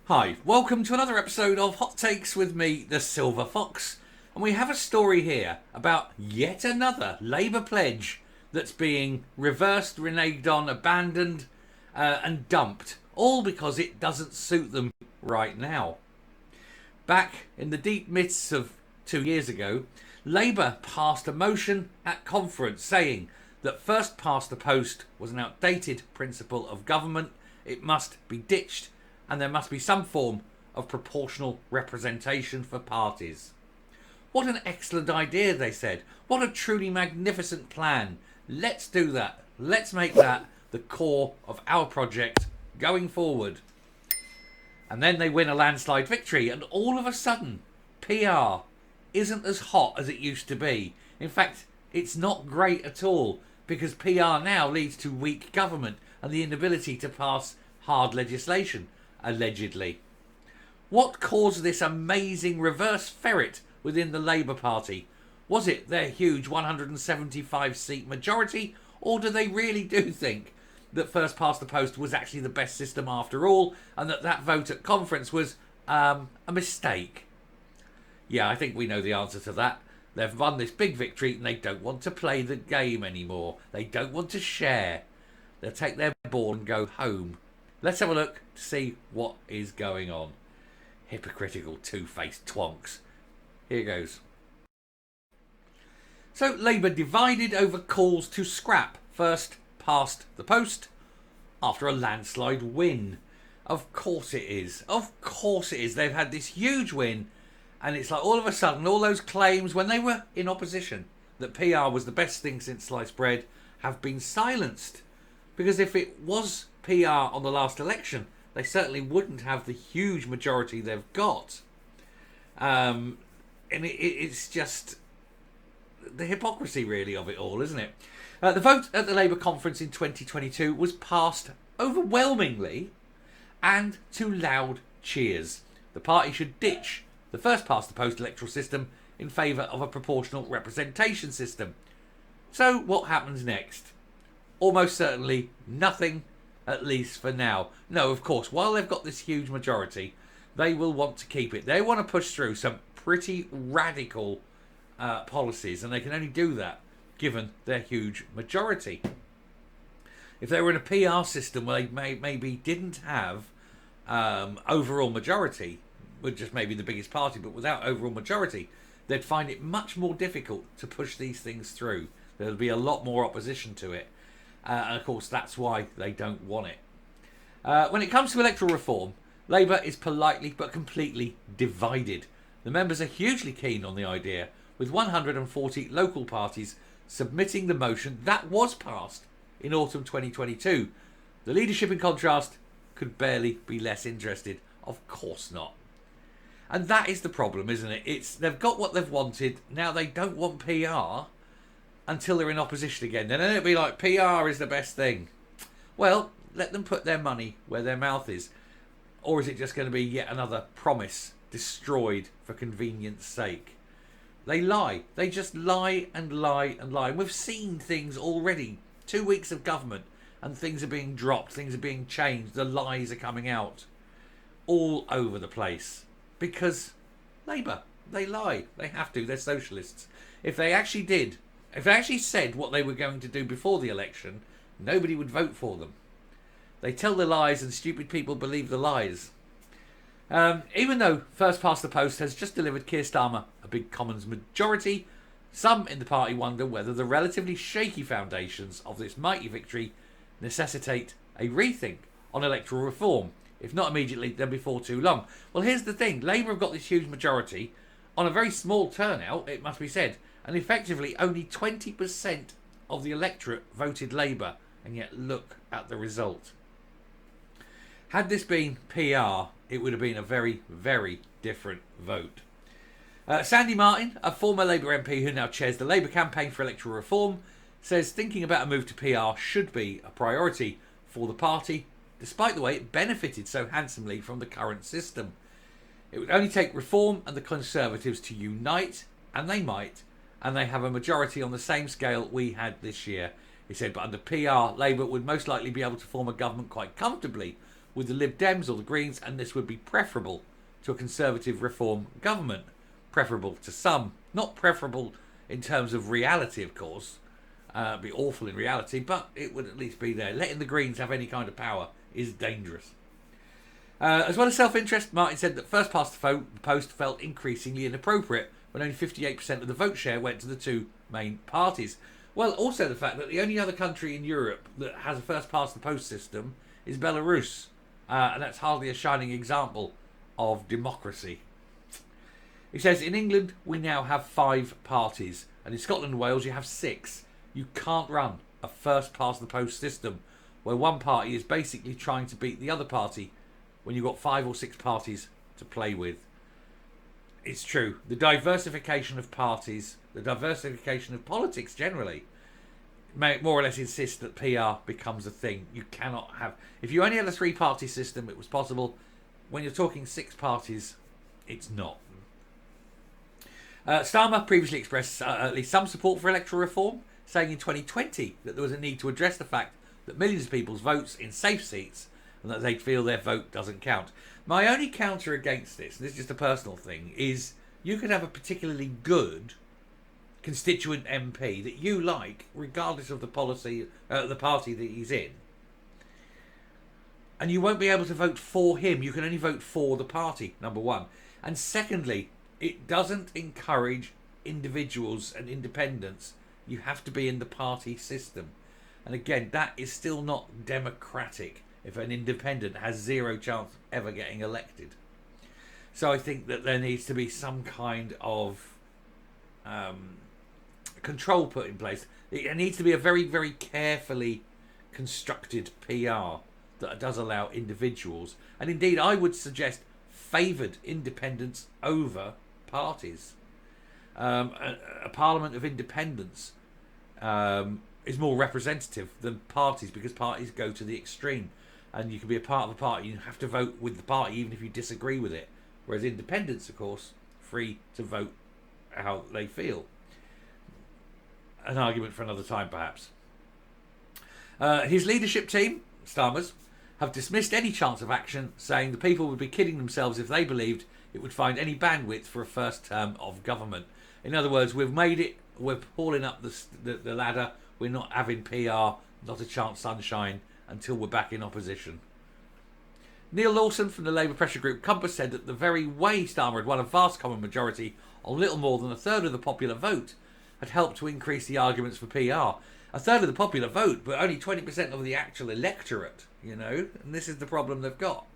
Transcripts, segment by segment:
Hi, welcome to another episode of Hot Takes with me, the Silver Fox. And we have a story here about yet another Labour pledge that's being reversed, reneged on, abandoned, and dumped, all because it doesn't suit them right now. Back in the deep midst of 2 years ago, Labour passed a motion at conference saying that first past the post was an outdated principle of government, it must be ditched, and there must be some form of proportional representation for parties. What an excellent idea, they said. What a truly magnificent plan. Let's do that. Let's make that the core of our project going forward. And then they win a landslide victory, and all of a sudden, PR isn't as hot as it used to be. In fact, it's not great at all, because PR now leads to weak government and the inability to pass hard legislation, allegedly. What caused this amazing reverse ferret within the Labour Party? Was it their huge 175-seat majority, or do they really do think that first past the post was actually the best system after all, and that vote at conference was a mistake? Yeah, I think we know the answer to that. They've won this big victory and they don't want to play the game anymore. They don't want to share. They'll take their ball and go home. Let's have a look to see what is going on. Hypocritical two-faced twonks. Here goes. So Labour divided over calls to scrap first past the post after a landslide win. Of course it is. Of course it is. They've had this huge win, and it's like all of a sudden all those claims when they were in opposition that PR was the best thing since sliced bread have been silenced. Because if it was PR on the last election, they certainly wouldn't have the huge majority they've got. And it's just the hypocrisy, really, of it all, isn't it? The vote at the Labour conference in 2022 was passed overwhelmingly and to loud cheers. The party should ditch the first past the post electoral system in favour of a proportional representation system. So what happens next? Almost certainly nothing, at least for now. No, of course, while they've got this huge majority, they will want to keep it. They want to push through some pretty radical policies, and they can only do that given their huge majority. If they were in a PR system where they maybe didn't have overall majority, with just maybe the biggest party, but without overall majority, they'd find it much more difficult to push these things through. There'll be a lot more opposition to it. And of course, that's why they don't want it. When it comes to electoral reform, Labour is politely but completely divided. The members are hugely keen on the idea, with 140 local parties submitting the motion that was passed in autumn 2022. The leadership, in contrast, could barely be less interested. Of course not. And that is the problem, isn't it? They've got what they've wanted. Now they don't want PR until they're in opposition again. Then it'll be like, PR is the best thing. Well, let them put their money where their mouth is. Or is it just going to be yet another promise destroyed for convenience sake? They lie. They just lie and lie and lie. And we've seen things already. 2 weeks of government and things are being dropped. Things are being changed. The lies are coming out all over the place. Because Labour, they lie. They have to. They're socialists. If they actually said what they were going to do before the election, nobody would vote for them. They tell the lies and stupid people believe the lies. Even though first past the post has just delivered Keir Starmer a big Commons majority, some in the party wonder whether the relatively shaky foundations of this mighty victory necessitate a rethink on electoral reform. If not immediately, then before too long. Well, here's the thing. Labour have got this huge majority on a very small turnout, it must be said. And effectively, only 20% of the electorate voted Labour. And yet, look at the result. Had this been PR, it would have been a very, very different vote. Sandy Martin, a former Labour MP who now chairs the Labour campaign for electoral reform, says thinking about a move to PR should be a priority for the party, despite the way it benefited so handsomely from the current system. It would only take Reform and the Conservatives to unite, and they might, and they have a majority on the same scale we had this year. He said, but under PR, Labour would most likely be able to form a government quite comfortably with the Lib Dems or the Greens, and this would be preferable to a Conservative Reform government. Preferable to some, not preferable in terms of reality, of course. It'd be awful in reality, but it would at least be there. Letting the Greens have any kind of power is dangerous. As well as self-interest, Martin said that first past the post felt increasingly inappropriate when only 58% of the vote share went to the two main parties. Well, also the fact that the only other country in Europe that has a first past the post system is Belarus. And that's hardly a shining example of democracy. He says, in England, we now have 5 parties. And in Scotland and Wales, you have 6. You can't run a first past the post system where one party is basically trying to beat the other party when you've got 5 or 6 parties to play with. It's true. The diversification of parties, the diversification of politics generally, may more or less insist that PR becomes a thing. You cannot have... If you only had a 3-party system, it was possible. When you're talking 6 parties, it's not. Starmer previously expressed at least some support for electoral reform, saying in 2020 that there was a need to address the fact that millions of people's votes in safe seats and that they feel their vote doesn't count. My only counter against this, and this is just a personal thing, is you could have a particularly good constituent MP that you like, regardless of the policy, the party that he's in, and you won't be able to vote for him. You can only vote for the party, number one. And secondly, it doesn't encourage individuals and independents. You have to be in the party system. And again, that is still not democratic if an independent has 0 chance of ever getting elected. So I think that there needs to be some kind of control put in place. It needs to be a very, very carefully constructed PR that does allow individuals, and indeed I would suggest favoured independents over parties. A parliament of independents is more representative than parties, because parties go to the extreme, and you can be a part of a party, you have to vote with the party even if you disagree with it, whereas independents, of course, free to vote how they feel. An argument for another time, perhaps. His leadership team, Starmer's, have dismissed any chance of action, saying the people would be kidding themselves if they believed it would find any bandwidth for a first term of government. In other words, we've made it, we're hauling up the ladder, we're not having PR, not a chance sunshine, until we're back in opposition. Neil Lawson from the Labour pressure group Compass said that the very way Starmer had won a vast common majority on little more than a third of the popular vote had helped to increase the arguments for PR. A third of the popular vote, but only 20% of the actual electorate, you know, and this is the problem they've got.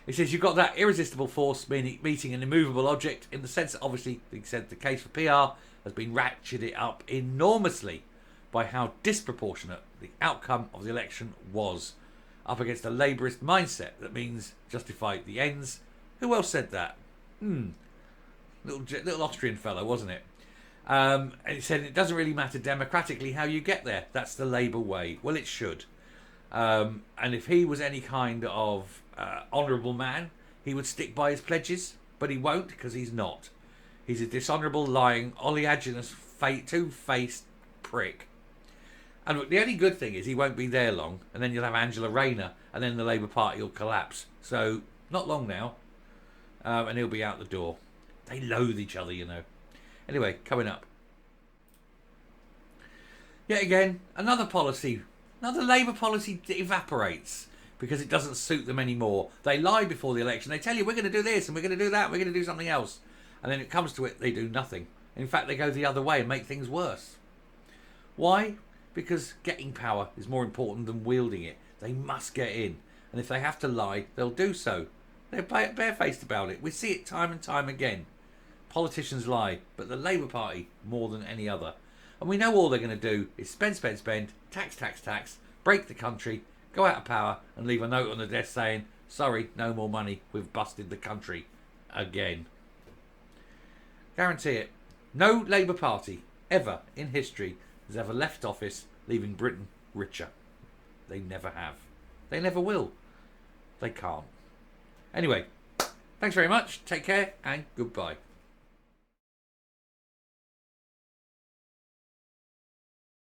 He says you've got that irresistible force meeting an immovable object, in the sense that obviously, he said, the case for PR has been ratcheted up enormously by how disproportionate the outcome of the election was, up against a Labourist mindset that means justify the ends. Who else said that? Little Austrian fellow, wasn't it? And he said it doesn't really matter democratically how you get there. That's the Labour way. Well, it should. And if he was any kind of honourable man, he would stick by his pledges, but he won't, because he's not. He's a dishonourable, lying, oleaginous, two-faced prick. And look, the only good thing is he won't be there long, and then you'll have Angela Rayner, and then the Labour Party will collapse. So, not long now, and he'll be out the door. They loathe each other, you know. Anyway, coming up. Yet again, another Labour policy evaporates because it doesn't suit them anymore. They lie before the election. They tell you, we're going to do this, and we're going to do that, and we're going to do something else. And then it comes to it, they do nothing. In fact, they go the other way and make things worse. Why? Because getting power is more important than wielding it. They must get in. And if they have to lie, they'll do so. They're barefaced about it. We see it time and time again. Politicians lie, but the Labour Party more than any other. And we know all they're going to do is spend, tax, break the country, go out of power, and leave a note on the desk saying, sorry, no more money, we've busted the country again. Guarantee it. No Labour Party ever in history has ever left office leaving Britain richer. They never have. They never will. They can't. Anyway, thanks very much. Take care and goodbye.